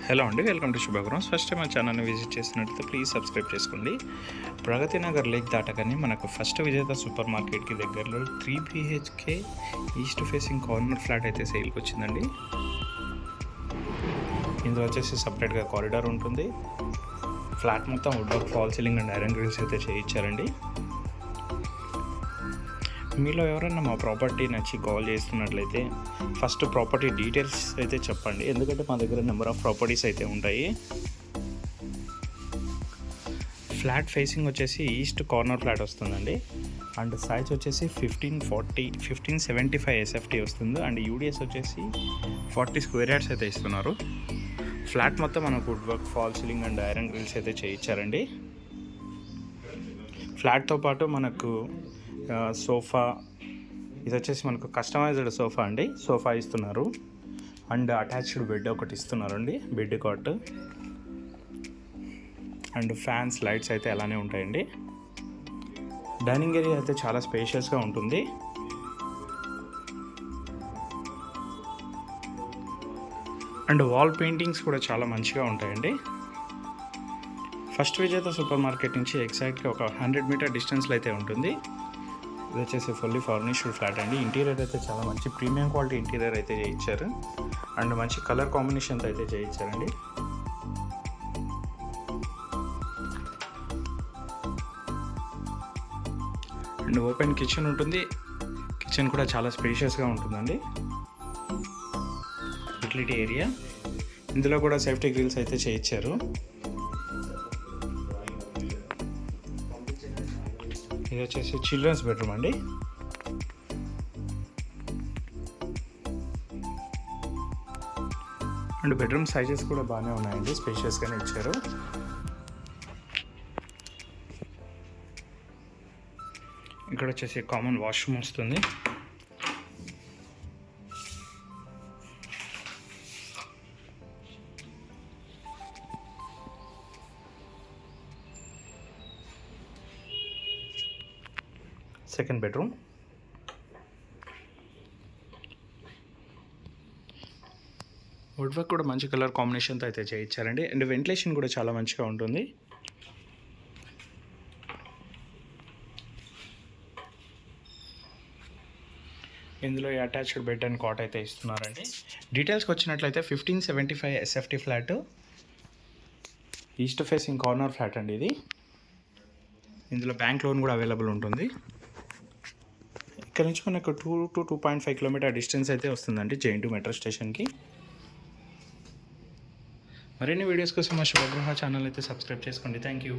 Hello అండి, welcome to శుభగ్రహం. First time మా ఛానల్ని విజిట్ చేసినట్లయితే ప్లీజ్ సబ్స్క్రైబ్ చేసుకోండి. ప్రగతి నగర్ లేక్ దాటగానే మనకు ఫస్ట్ విజేత సూపర్ మార్కెట్కి దగ్గరలో 3 BHK east facing corner flat అయితే సేల్కి వచ్చిందండి. ఇందులో వచ్చేసి సపరేట్గా కారిడార్ ఉంటుంది. ఫ్లాట్ మొత్తం wood work, fall ceiling and iron grills అయితే చేయించారండి. మీలో ఎవరైనా మా ప్రాపర్టీ నచ్చి కాల్ చేస్తున్నట్లయితే ఫస్ట్ ప్రాపర్టీ డీటెయిల్స్ అయితే చెప్పండి, ఎందుకంటే మా దగ్గర నెంబర్ ఆఫ్ ప్రాపర్టీస్ అయితే ఉంటాయి. ఫ్లాట్ ఫేసింగ్ వచ్చేసి ఈస్ట్ కార్నర్ ఫ్లాట్ వస్తుందండి. అండ్ సైజ్ వచ్చేసి 1575 SFT వస్తుంది. అండ్ యూడిఎస్ వచ్చేసి 40 స్క్వేర్ యార్డ్స్ అయితే ఇస్తున్నారు. ఫ్లాట్ మొత్తం మనకు wood work, fall ceiling and iron grills అయితే చేయించారండి. ఫ్లాట్తో పాటు మనకు సోఫా, ఇది వచ్చేసి మనకు కస్టమైజ్డ్ సోఫా అండి. సోఫా ఇస్తున్నారు. అండ్ అటాచ్డ్ బెడ్ ఒకటి ఇస్తున్నారండి, bed cot. And fans, lights అయితే అలానే ఉంటాయండి. డైనింగ్ ఏరియా అయితే చాలా స్పేషియస్గా ఉంటుంది. అండ్ వాల్ పెయింటింగ్స్ కూడా చాలా మంచిగా ఉంటాయండి. ఫస్ట్ విజేత సూపర్ మార్కెట్ నుంచి ఎగ్జాక్ట్గా ఒక 100 మీటర్ డిస్టెన్స్లో అయితే ఉంటుంది. ఇది వచ్చేసి ఫుల్లీ ఫర్నిష్డ్ ఫ్లాట్ అండి. ఇంటీరియర్ అయితే చాలా మంచి ప్రీమియం క్వాలిటీ ఇంటీరియర్ అయితే చేయించారు. అండ్ మంచి కలర్ కాంబినేషన్తో అయితే చేయించారండి. అండ్ ఓపెన్ కిచెన్ ఉంటుంది. కిచెన్ కూడా చాలా స్పేషియస్గా ఉంటుందండి. యూటిలిటీ ఏరియా, ఇందులో కూడా సేఫ్టీ గ్రిల్స్ అయితే చేయించారు. ఇది వచ్చేసి చిల్డ్రన్స్ బెడ్రూమ్ అండి. అండ్ బెడ్రూమ్ సైజెస్ కూడా బాగానే ఉన్నాయండి, స్పేషియస్గానే ఇచ్చారు. ఇక్కడ వచ్చేసి కామన్ వాష్రూమ్ వస్తుంది. సెకండ్ బెడ్రూమ్, వుడ్ వర్క్ కూడా మంచి కలర్ కాంబినేషన్తో అయితే చేయించారండి. అండ్ వెంటిలేషన్ కూడా చాలా మంచిగా ఉంటుంది. ఇందులో అటాచ్డ్ బెడ్ అండ్ కాట్ అయితే ఇస్తున్నారండి. డీటెయిల్స్కి వచ్చినట్లయితే 1575 SFT flat, east facing corner flat అండి ఇది. ఇందులో బ్యాంక్ లోన్ కూడా అవైలబుల్ ఉంటుంది. ఇక్కడ నుంచి మనకు 2 to 2.5 కిలోమీటర్ డిస్టెన్స్ అయితే వస్తుందండి JNT మెట్రో స్టేషన్కి. మరిన్ని వీడియోస్ కోసం మా శుభగృహ ఛానల్ అయితే సబ్స్క్రైబ్ చేసుకోండి. Thank you.